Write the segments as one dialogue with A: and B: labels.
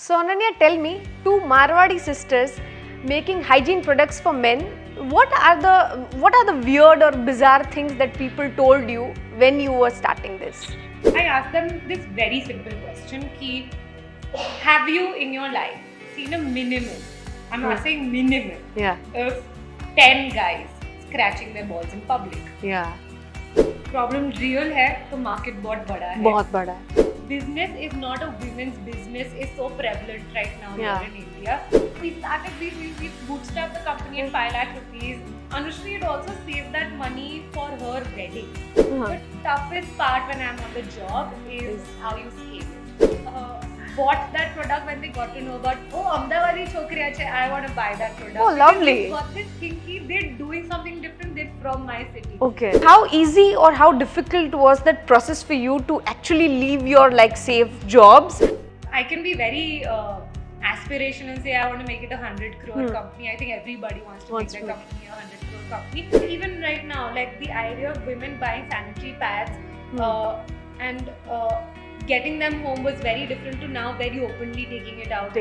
A: So Ananya, tell me, two Marwadi sisters making hygiene products for men. What are the weird or bizarre things that people told you when you were starting this?
B: I asked them this very simple question: ki, have you in your life seen a minimum? I'm not saying minimum.
A: Yeah.
B: Of 10 guys scratching their balls in public.
A: Yeah.
B: Problem real है तो market बहुत बड़ा है.
A: बहुत बड़ा है.
B: Business is not a women's business is so prevalent right now here in India. We started we bootstrapped the company at 5 lakh rupees. Anushri had also saved that money for her wedding. The toughest part when I'm on the job is how you scale it. Bought that product when they got to know about, Ahmedabadi chokriya chhe, I want to buy that product.
A: Oh, lovely.
B: Because got this thing ki they're doing something different, they're from my city.
A: Okay. How easy or how difficult was that process for you to actually leave your safe jobs?
B: I can be very aspirational and say I want to make it a 100 crore company. I think everybody wants to make their company a 100 crore company. Even right now, like the idea of women buying sanitary pads and getting them home was very different to now very openly taking it out.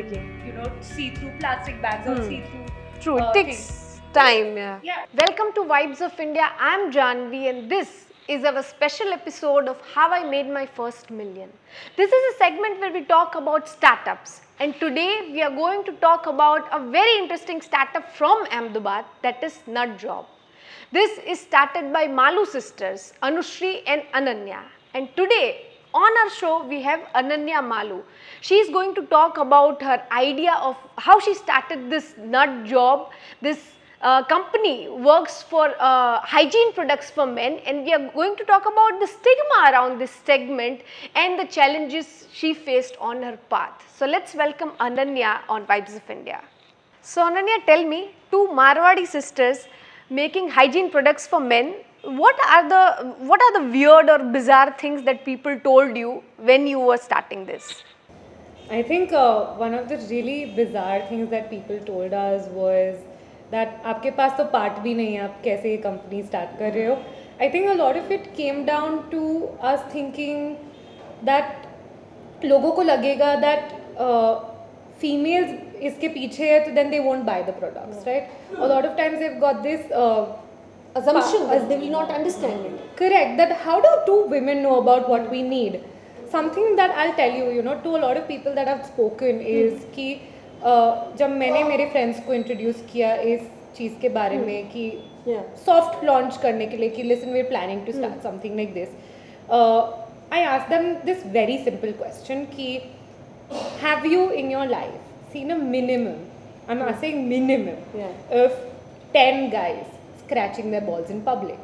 B: See-through plastic bags or see-through
A: True, it takes time. Yeah. Welcome to Vibes of India. I'm Janvi and this is our special episode of How I Made My First Million. This is a segment where we talk about startups. And today we are going to talk about a very interesting startup from Ahmedabad, that is NuutJob. This is started by Maloo sisters, Anushri and Ananya. And today on our show, we have Ananya Maloo. She is going to talk about her idea of how she started this NuutJob. This company works for hygiene products for men, and we are going to talk about the stigma around this segment and the challenges she faced on her path. So let's welcome Ananya on Vibes of India. So Ananya, tell me, two Marwadi sisters making hygiene products for men. What are the weird or bizarre things that people told you when you were starting this?
B: I think one of the really bizarre things that people told us was that आपके पास तो part भी नहीं है, आप कैसे ये company start कर रहे हो? I think a lot of it came down to us thinking that लोगों को लगेगा that females इसके पीछे है तो then they won't buy the products, right? A lot of times they've got this
A: assumption as they will not understand it.
B: Correct. That how do two women know about what we need? Something that I'll tell you, to a lot of people that I've spoken is कि जब मैंने मेरे friends को introduce किया इस चीज़ के बारे में कि soft launch करने के लिए कि listen, we're planning to start something like this. I asked them this very simple question कि have you in your life seen a minimum, I'm not saying minimum, of 10 guys scratching their balls in public?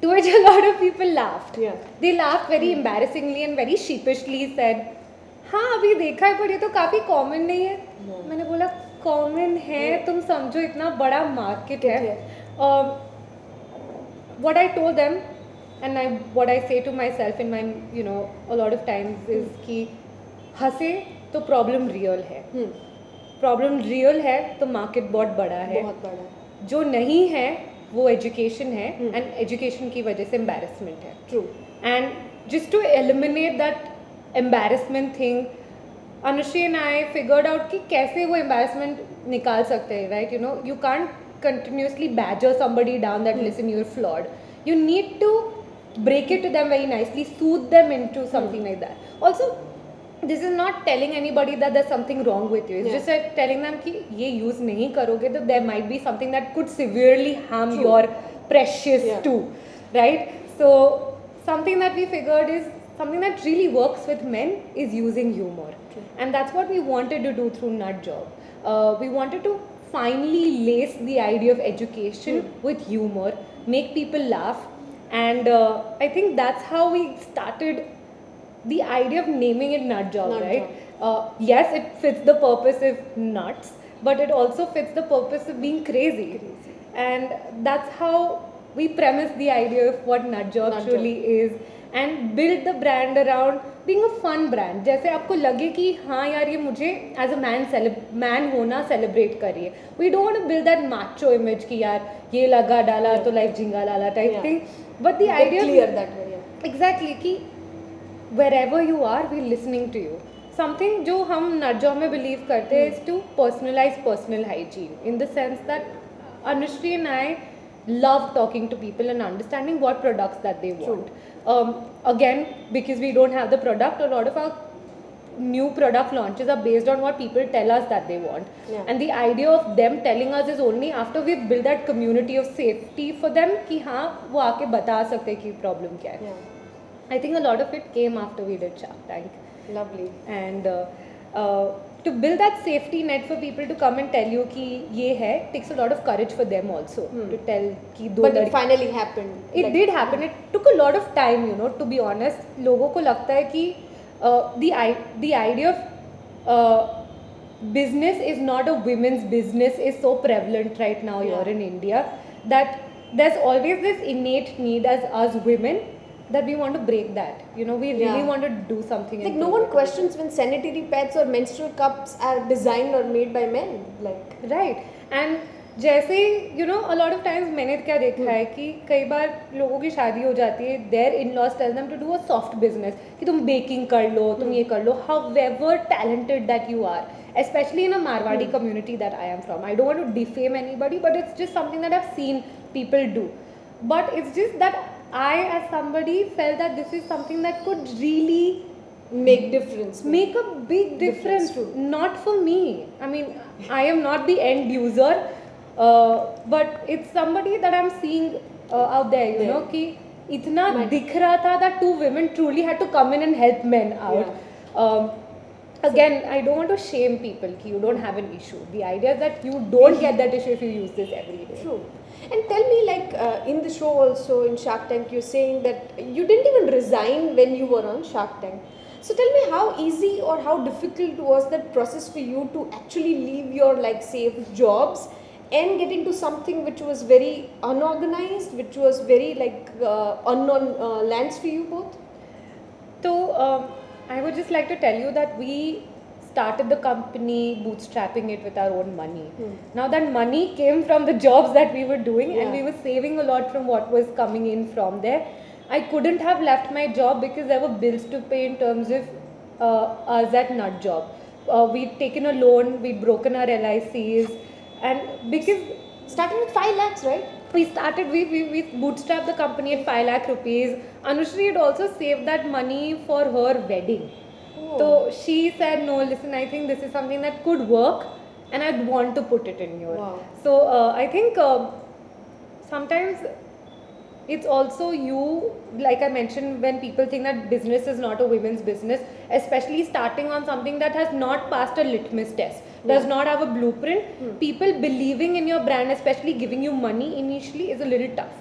B: To which a lot of people laughed. They laughed very embarrassingly and very sheepishly, said, हाँ अभी देखा है पर ये तो काफ़ी common नहीं है. मैंने बोला common है, तुम समझो इतना बड़ा market है. What I told them and what I say to myself in my, a lot of times is कि हंसे तो problem real है. Problem real है तो market बहुत बड़ा है. जो नहीं है वो एजुकेशन है एंड एजुकेशन की वजह से एम्बैरेसमेंट है.
A: True.
B: And just to eliminate that embarrassment thing, Anushree and I figured out कि कैसे वो एम्बैरेसमेंट निकाल सकते हैं, right? You can't continuously badger somebody down that listen your flawed. You need to break it to them very nicely, soothe them into something like that. Also, this is not telling anybody that there's something wrong with you. It's just like telling them कि ये use नहीं करोगे तो there might be something that could severely harm your precious too, right? So something that we figured is something that really works with men is using humor, and that's what we wanted to do through NuutJob. We wanted to finally lace the idea of education with humor, make people laugh, and I think that's how we started the idea of naming it NuutJob, right? Yes, it fits the purpose of nuts, but it also fits the purpose of being crazy. And that's how we premise the idea of what NuutJob truly is and build the brand around being a fun brand. जैसे आपको लगे कि हाँ यार ये मुझे as a man होना celebrate कर रही है. We don't want to build that macho image कि यार ये लगा डाला तो life झिंगा लाला type thing. But the idea
A: clear that way.
B: Exactly कि wherever you are, we're listening to you. something जो हम NuutJob में believe करते हैं is to personalize personal hygiene in the sense that Anushree and I love talking to people and understanding what products that they want. Again, because we don't have the product, a lot of our new product launches are based on what people tell us that they want. And the idea of them telling us is only after we've built that community of safety for them कि हाँ वो आके बता सकते कि problem क्या है. I think a lot of it came after we did Shark Tank.
A: Lovely.
B: And to build that safety net for people to come and tell you कि ये है takes a lot of courage for them also to tell कि दो
A: But it finally happened.
B: It did happen. It took a lot of time, you know, to be honest. लोगों को लगता है कि the idea of business is not a women's business is so prevalent right now here in India that there's always this innate need as us women that we want to break that. You know, we really want to do something.
A: Like no one questions when sanitary pads or menstrual cups are designed or made by men. Like
B: right. And जैसे you know a lot of times मैंने क्या देखा है कि कई बार लोगों की शादी हो जाती है, their in-laws tell them to do a soft business कि तुम baking कर लो, तुम ये कर लो, however talented that you are, especially in a Marwadi community that I am from. I don't want to defame anybody, but it's just something that I've seen people do. But it's just that I as somebody felt that this is something that could really
A: make difference.
B: Make a big difference. Not for me. I mean, I am not the end user. But it's somebody that I'm seeing out there, you know, कि इतना दिख रहा था that two women truly had to come in and help men out. Again, I don't want to shame people कि you don't have an issue. The idea is that you don't get that issue if you use this every day.
A: True. And tell me, like in the show also in Shark Tank, you're saying that you didn't even resign when you were on Shark Tank. So tell me how easy or how difficult was that process for you to actually leave your like safe jobs and get into something which was very unorganized, which was very like unknown lands for you both?
B: So I would just like to tell you that we started the company bootstrapping it with our own money. Now that money came from the jobs that we were doing and we were saving a lot from what was coming in from there. I couldn't have left my job because there were bills to pay in terms of us at NuutJob. We'd taken a loan, we'd broken our LICs. And because
A: started with 5 lakhs, right?
B: We bootstrapped the company at 5 lakh rupees. Anushree had also saved that money for her wedding. So she said, no, listen, I think this is something that could work and I'd want to put it in here. So I think sometimes it's also you, like I mentioned, when people think that business is not a women's business, especially starting on something that has not passed a litmus test, does not have a blueprint, people believing in your brand, especially giving you money initially, is a little tough.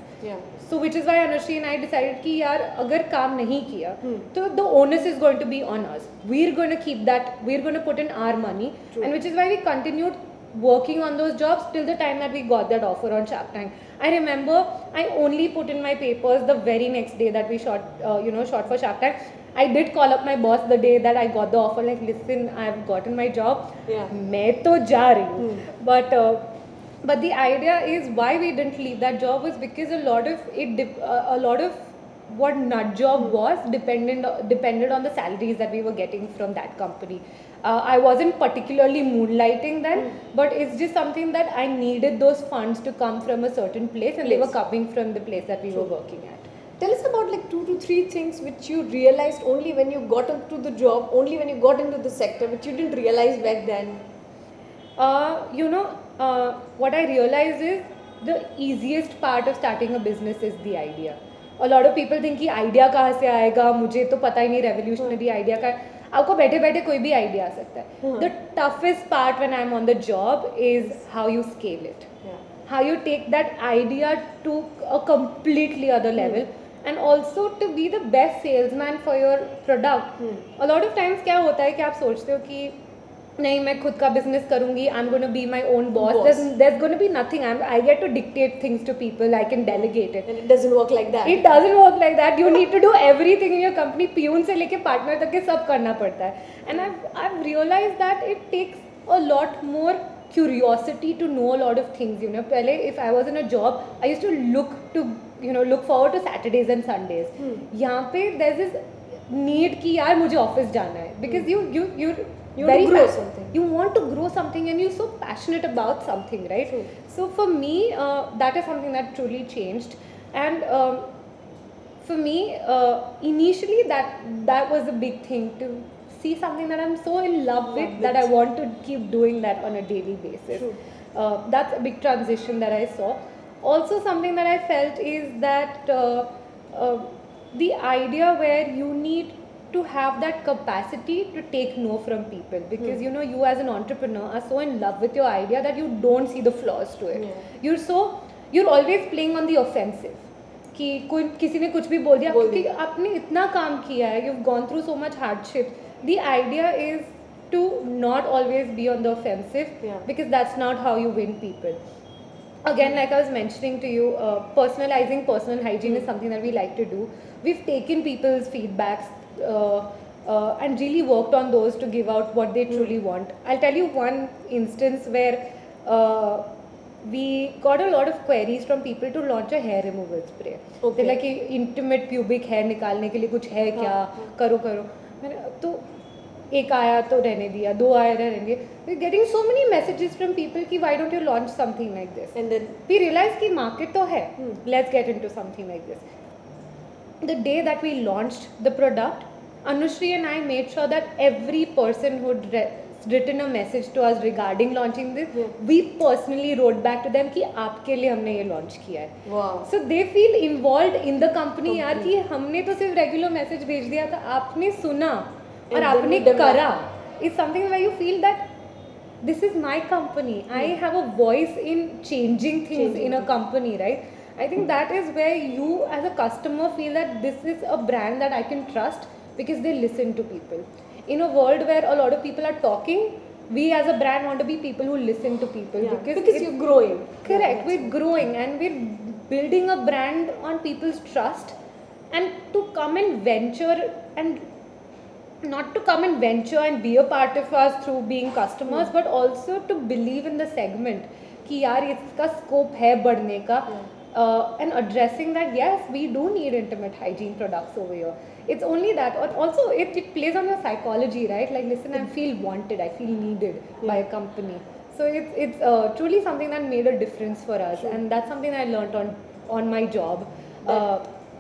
B: So which is why Anushree and I decided कि यार अगर काम नहीं किया तो the onus is going to be on us. We're going to keep that, we're going to put in our money. And which is why we continued working on those jobs till the time that we got that offer on Shark Tank. I remember I only put in my papers the very next day that we shot for Shark Tank. I did call up my boss the day that I got the offer, like, listen, I've gotten my job. मैं तो जा रही हूँ. But the idea is why we didn't leave that job was because a lot of what NuutJob was depended on the salaries that we were getting from that company. I wasn't particularly moonlighting then, but it's just something that I needed those funds to come from a certain place, and they were coming from the place that we were working at.
A: Tell us about like 2 to 3 things which you realized only when you got into the job, only when you got into the sector, which you didn't realize back then.
B: What I realized is the easiest part of starting a business is the idea. A lot of people think कि idea कहाँ से आएगा, मुझे तो पता ही नहीं revolutionary idea का है. आपको बैठे बैठे कोई भी idea आ सकता है. The toughest part when I'm on the job is how you scale it. How you take that idea to a completely other level. And also to be the best salesman for your product. A lot of times क्या होता है कि आप सोचते हो कि नहीं मैं खुद का business करूँगी, I'm going to be my own boss. There's going to be nothing. I get to dictate things to people. I can delegate it.
A: And it doesn't work like that.
B: It doesn't work like that. You need to do everything in your company. Piyun से लेके partner तक के सब करना पड़ता है. And I've realized that it takes a lot more curiosity to know a lot of things. You know, पहले if I was in a job, I used to look forward to Saturdays and Sundays. यहाँ पे there's this need कि यार मुझे office जाना है, because you're
A: You want to grow something.
B: You want to grow something and you're so passionate about something, right?
A: True.
B: So for me, that is something that truly changed. And for me, initially that was a big thing, to see something that I'm so in love with that I want to keep doing that on a daily basis.
A: True.
B: That's a big transition that I saw. Also, something that I felt is that the idea where you need to have that capacity to take no from people, because you know, you as an entrepreneur are so in love with your idea that you don't see the flaws to it. You're always playing on the offensive कि कोई किसी ने कुछ भी बोल दिया क्योंकि आपने इतना काम किया है, you've gone through so much hardship. The idea is to not always be on the offensive, because that's not how you win people. Again, like I was mentioning to you, personalizing personal hygiene is something that we like to do. We've taken people's feedbacks and really worked on those to give out what they truly want. I'll tell you one instance where we got a lot of queries from people to launch a hair removal spray. They're like intimate pubic hair निकालने के लिए कुछ है क्या, करो मैंने तो एक आया तो रहने दिया, दो आया रहने दिया. We're getting so many messages from people कि why don't you launch something like this, and then we realized कि market तो है, let's get into something like this. The day that we launched the product, Anushri and I made sure that every person who'd written a message to us regarding launching this, we personally wrote back to them कि आपके लिए हमने ये launch किया है.
A: Wow.
B: So they feel involved in the company यार कि हमने तो सिर्फ regular message भेज दिया था, आपने सुना और आपने करा. It's something where you feel that this is my company. I have a voice in changing things in a company, right? I think that is where you as a customer feel that this is a brand that I can trust because they listen to people. In a world where a lot of people are talking, we as a brand want to be people who listen to people,
A: because you're growing.
B: Correct. We're growing and we're building a brand on people's trust, and to come and venture and not to come and venture and be a part of us through being customers, but also to believe in the segment कि यार इसका scope है बढ़ने का, and addressing that yes, we do need intimate hygiene products over here. It's only that, or also it plays on your psychology, right? Like, listen, I feel wanted, I feel needed by a company. So it's truly something that made a difference for us, and that's something I learned on my job.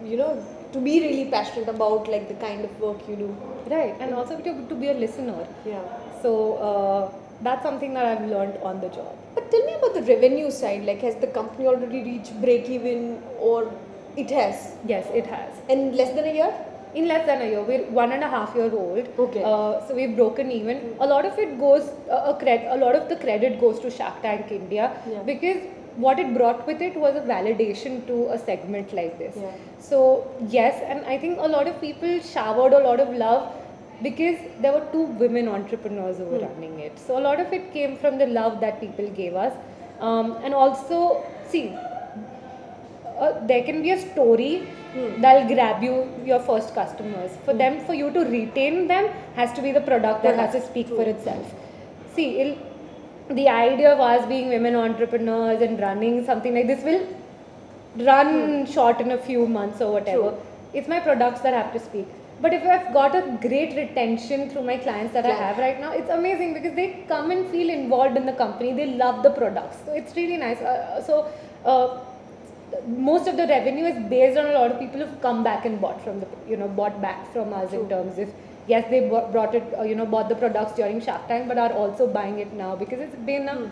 A: You know, to be really passionate about like the kind of work you do.
B: Right, and also to be a listener.
A: Yeah.
B: So that's something that I've learned on the job.
A: But tell me about the revenue side. Like, has the company already reached break even, or it has?
B: Yes, it has.
A: In less than a year?
B: In less than a year. We're 1.5 years old.
A: Okay.
B: So we've broken even. A lot of it goes, a lot of the credit goes to Shark Tank India, because what it brought with it was a validation to a segment like this.
A: Yeah.
B: So yes, and I think a lot of people showered a lot of love because there were 2 women entrepreneurs who were running it. So a lot of it came from the love that people gave us. And also, see, there can be a story that'll grab your first customers. For you to retain them, has to be the product that has to speak for itself. See, the idea of us being women entrepreneurs and running something like this will run short in a few months or whatever. It's my products that have to speak. But if I've got a great retention through my clients that I have right now, it's amazing because they come and feel involved in the company. They love the products. So it's really nice. Most of the revenue is based on a lot of people who've come back and bought back from us in terms of, yes, they bought the products during Shark Tank, but are also buying it now because it's been a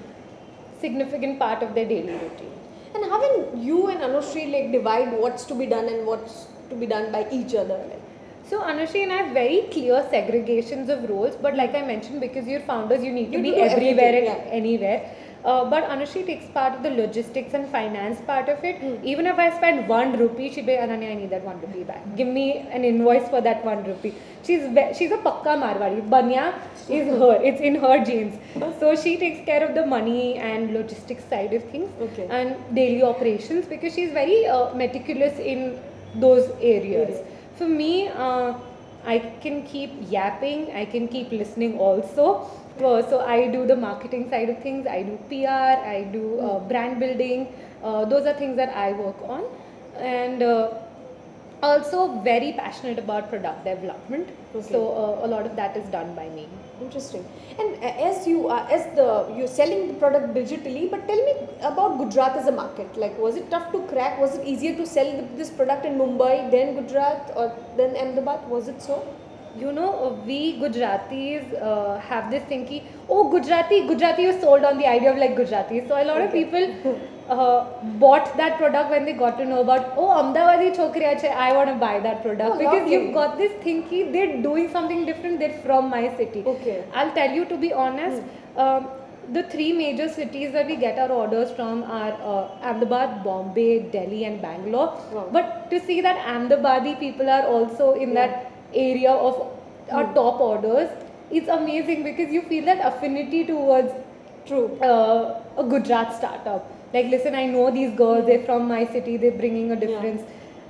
B: significant part of their daily routine.
A: And haven't you and Anushri like divide what's to be done and what's to be done by each other? Like?
B: So Anushri and I have very clear segregations of roles, but like I mentioned, because you're founders, you need to be everywhere and anywhere. But Anushri takes part of the logistics and finance part of it. Even if I spend 1 rupee, she'll be, Ananya, I need that 1 rupee back. Give me an invoice for that 1 rupee. She's a pakka Marwadi. Banya is her. It's in her genes. So she takes care of the money and logistics side of things and daily operations because she's very meticulous in those areas. For me, I can keep yapping. I can keep listening also. So I do the marketing side of things, I do PR, I do brand building, those are things that I work on. And Also very passionate about product development.
C: Okay.
B: So a lot of that is done by me.
C: Interesting. And you're selling the product digitally, but tell me about Gujarat as a market. Like, was it tough to crack? Was it easier to sell this product in Mumbai, then Gujarat, or then Ahmedabad? Was it so?
B: You know, we Gujaratis have this thing ki, oh, Gujarati was sold on the idea of like Gujarati. So a lot of people bought that product when they got to know about, oh, Ahmedabadi chokriya chhe, I want to buy that product.
C: Oh,
B: because
C: lovely.
B: you've got this thing ki, they're doing something different, they're from my city.
C: Okay.
B: I'll tell you, to be honest, the three major cities that we get our orders from are Ahmedabad, Bombay, Delhi and Bangalore.
C: Wow.
B: But to see that Ahmedabadi people are also in that area of our top orders, it's amazing because you feel that affinity towards a Gujarat startup. Like, listen, I know these girls, they're from my city, they're bringing a difference.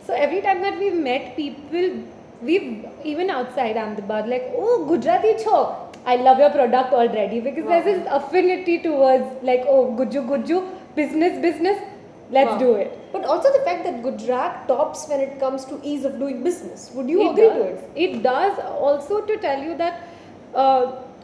B: So every time that we've met people, we've even outside Ahmedabad, like, oh, Gujarati cho, I love your product already, because there's this affinity towards like, oh, guju, business, let's do it.
C: But also the fact that Gujarat tops when it comes to ease of doing business. Would you agree to it?
B: It does. Also, to tell you that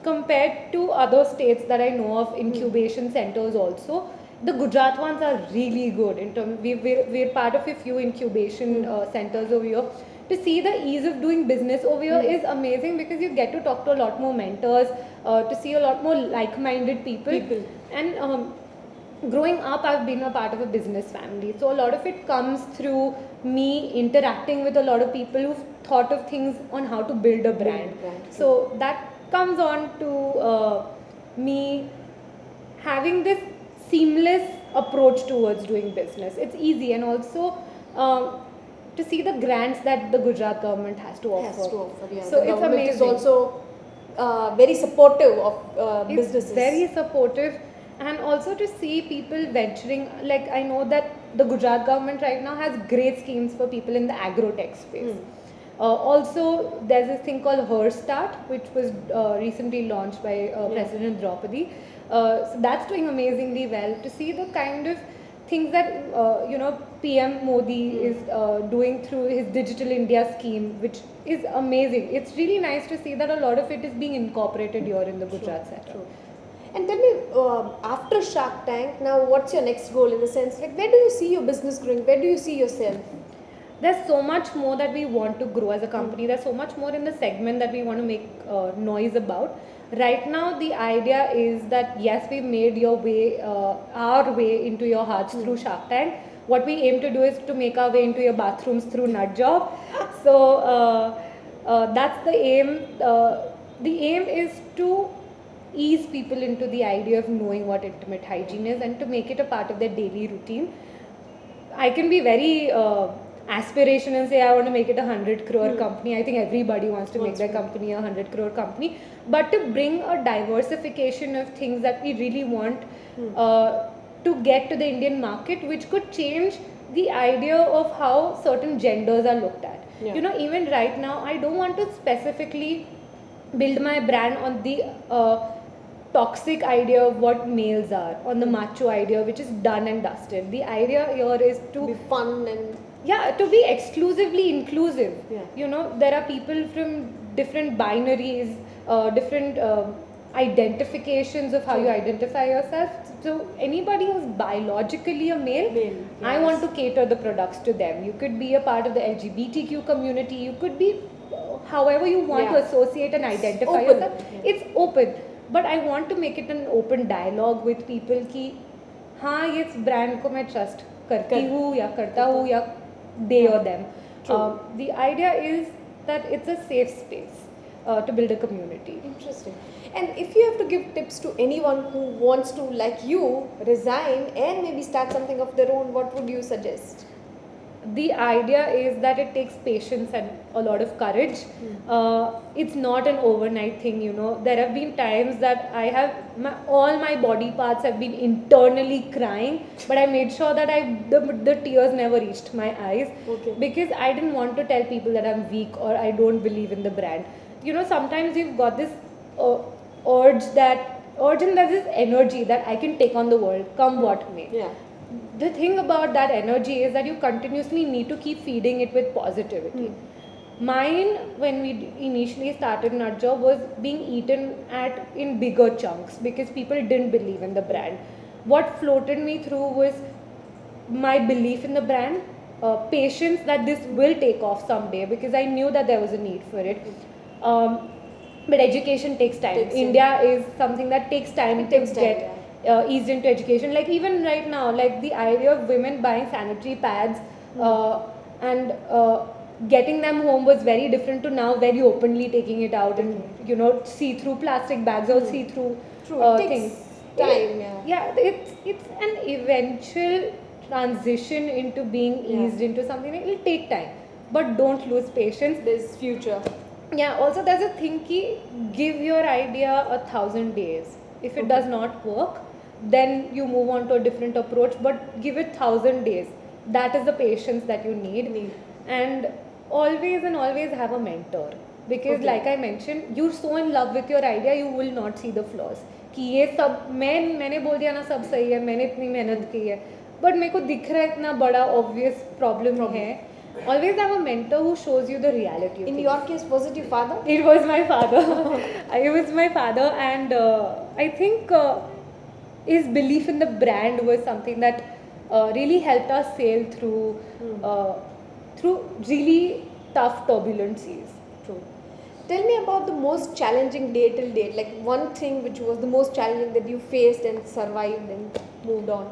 B: compared to other states that I know of, incubation centers also, the Gujarat ones are really good. In terms, we're part of a few incubation centers over here. To see the ease of doing business over here is amazing, because you get to talk to a lot more mentors, to see a lot more like-minded people. And growing up, I've been a part of a business family. So a lot of it comes through me interacting with a lot of people who've thought of things on how to build a brand. So that comes on to me having this seamless approach towards doing business. It's easy, and also to see the grants that the Gujarat government has to offer.
C: So
B: it's
C: government
B: amazing.
C: is also very supportive of businesses.
B: It's very supportive. And also to see people venturing, like, I know that the Gujarat government right now has great schemes for people in the agro-tech space. Also, there's this thing called Her Start, which was recently launched by President Draupadi. So that's doing amazingly well. To see the kind of things that PM Modi is doing through his Digital India scheme, which is amazing. It's really nice to see that a lot of it is being incorporated here in the Gujarat sector.
C: And tell me, after Shark Tank, now what's your next goal, in the sense, like, where do you see your business growing? Where do you see yourself?
B: There's so much more that we want to grow as a company. There's so much more in the segment that we want to make noise about. Right now, the idea is that, yes, we made our way into your hearts through Shark Tank. What we aim to do is to make our way into your bathrooms through NuutJob. So that's the aim. The aim is to ease people into the idea of knowing what intimate hygiene is, and to make it a part of their daily routine. I can be very aspirational and say I want to make it a 100 crore company. I think everybody wants to make their company a 100 crore company. But to bring a diversification of things that we really want to get to the Indian market, which could change the idea of how certain genders are looked at. You know, even right now, I don't want to specifically build my brand on the toxic idea of what males are, on the macho idea, which is done and dusted. The idea here is to
C: be fun and
B: to be exclusively inclusive. You know, there are people from different binaries, different identifications of how you identify yourself. So anybody who's biologically a male, I want to cater the products to them. You could be a part of the LGBTQ community. You could be however you want to associate and identify yourself. It's open. But I want to make it an open dialogue with people कि हाँ ये brand को मैं trust करती हूँ या करता हूँ या they or them. The idea is that it's a safe space to build a community.
C: Interesting. And if you have to give tips to anyone who wants to, like you, resign and maybe start something of their own, what would you suggest?
B: The idea is that it takes patience and a lot of courage. It's not an overnight thing, you know. There have been times that I have, all my body parts have been internally crying, but I made sure that the tears never reached my eyes, because I didn't want to tell people that I'm weak or I don't believe in the brand. You know, sometimes you've got this urge and there's this energy that I can take on the world, come what may. the thing about that energy is that you continuously need to keep feeding it with positivity. Mine, when we initially started NuutJob, was being eaten in bigger chunks because people didn't believe in the brand. What floated me through was my belief in the brand, patience that this will take off someday because I knew that there was a need for it. But education takes time. India is something that takes time to get eased into education. Like even right now, like the idea of women buying sanitary pads and getting them home was very different to now very openly taking it out and see-through plastic bags or see-through things.
C: Time,
B: It's an eventual transition into being eased into something. It will take time, but don't lose patience.
C: There's future.
B: Yeah, also there's a thing ki give your idea 1,000 days. If it does not work, then you move on to a different approach, but give it 1,000 days. That is the patience that you need. And always have a mentor. Because like I mentioned, you're so in love with your idea, you will not see the flaws. कि ये सब मैंने बोल दिया ना सब सही है, मैंने इतनी मेहनत की है, but मेरे को दिख रहा है इतना बड़ा obvious problem है. Always have a mentor who shows you the reality.
C: In your case, was it your father?
B: It was my father. It was my father, and I think his belief in the brand was something that really helped us sail through really tough, turbulent seas.
C: True. Tell me about the most challenging day till date. Like one thing which was the most challenging that you faced and survived and moved on.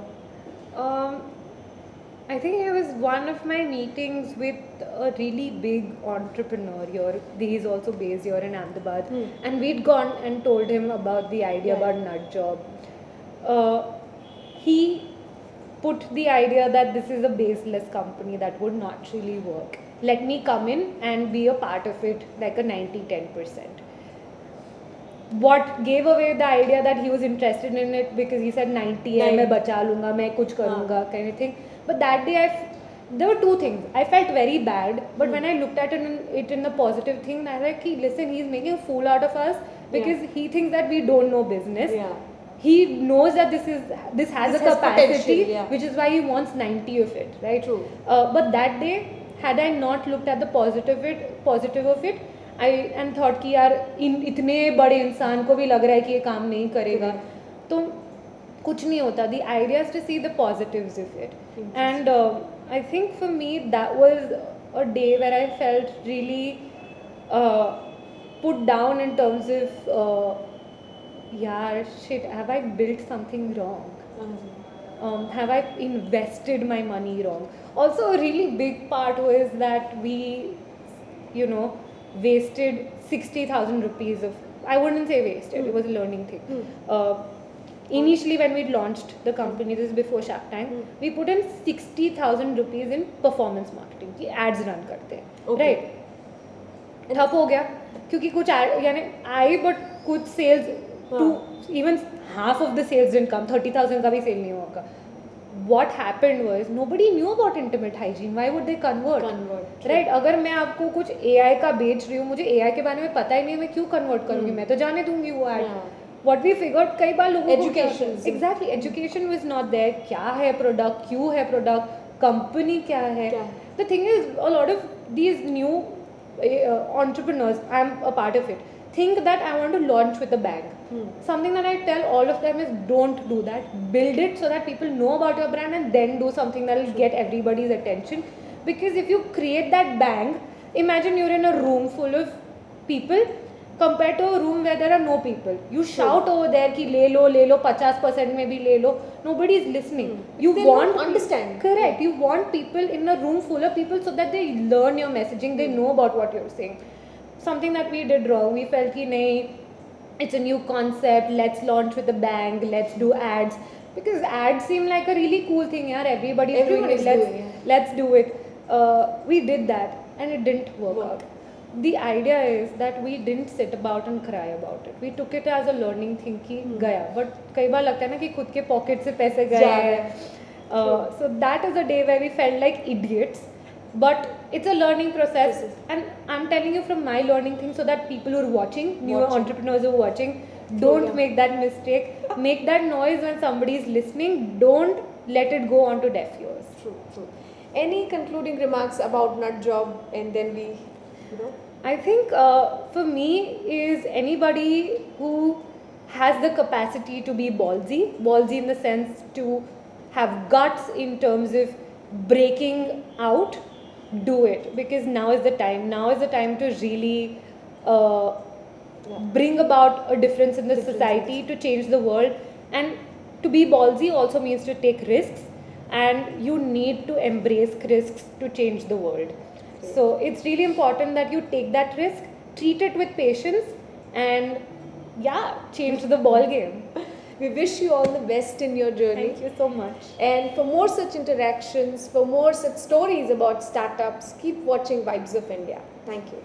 B: I think it was one of my meetings with a really big entrepreneur here. He is also based here in Ahmedabad. And we'd gone and told him about the idea about NuutJob. He put the idea that this is a baseless company that would not really work. Let me come in and be a part of it, like a 90-10%. What gave away the idea that he was interested in it, because he said 90 hai, मैं बचा लूँगा, मैं कुछ करूँगा, kind of thing. But that day there were two things. I felt very bad, but when I looked at it in the positive thing, I was like, listen, he's making a fool out of us because he thinks that we don't know business. He knows that this has a capacity, which is why he wants 90 of it, right?
C: True.
B: But that day, had I not looked at the positive of it, I thought कि यार इतने बड़े इंसान को भी लग रहा है कि ये काम नहीं करेगा, तो कुछ नहीं होता. The idea is to see the positives of it. And I think for me that was a day where I felt really put down in terms of have I built something wrong? Have I invested my money wrong? Also a really big part was that we wasted 60,000 rupees of, I wouldn't say wasted, it was a learning thing. Initially when we launched the company, this is before Shark Tank, we put in 60,000 rupees in performance marketing कि ads run करते हैं, right? ठप हो गया क्योंकि कुछ यानी आई but कुछ sales to even half of the sales didn't come, 30,000 का भी sale नहीं होगा. What happened was nobody knew about intimate hygiene. Why would they convert? Right? अगर मैं आपको कुछ AI का बेच रही हूँ, मुझे AI के बारे में पता ही नहीं, मैं क्यों convert करूँगी? मैं तो जाने दूँगी वो ad. What we figured कई बार लोगों को exactly education was not there. क्या है product? क्यों है product? Company क्या है? The thing is, a lot of these new entrepreneurs, I'm a part of it, think that I want to launch with a bang. Something that I tell all of them is don't do that. Build it so that people know about your brand and then do something that will get everybody's attention. Because if you create that bang, imagine you're in a room full of people compared to a room where there are no people. You shout over there ki le lo 50% mein bhi le lo. Nobody is listening. You want
C: don't understand.
B: Correct. You want people in a room full of people so that they learn your messaging, they know about what you're saying. Something that we did wrong. We felt ki nahi, it's a new concept, let's launch with a bang, let's do ads. Because ads seem like a really cool thing, yaar. Everybody's doing it, let's do it. We did that and it didn't work out. The idea is that we didn't sit about and cry about it. We took it as a learning thing कि गया. But कई बार लगता है ना कि खुद के pocket से पैसे गए हैं. So that is a day where we felt like idiots. But it's a learning process, and I'm telling you from my learning thing so that people who are watching, newer entrepreneurs who are watching, don't make that mistake. Make that noise when somebody is listening. Don't let it go onto deaf ears.
C: True, true. Any concluding remarks about NuutJob, and then we,
B: I think for me is anybody who has the capacity to be ballsy in the sense to have guts in terms of breaking out, do it, because now is the time. Now is the time to really bring about a difference in the society, to change the world. And to be ballsy also means to take risks, and you need to embrace risks to change the world. So it's really important that you take that risk, treat it with patience, and change the ball game.
C: we wish you all the best in your journey.
B: Thank you so much.
C: And for more such interactions, for more such stories about startups, keep watching Vibes of India. Thank you.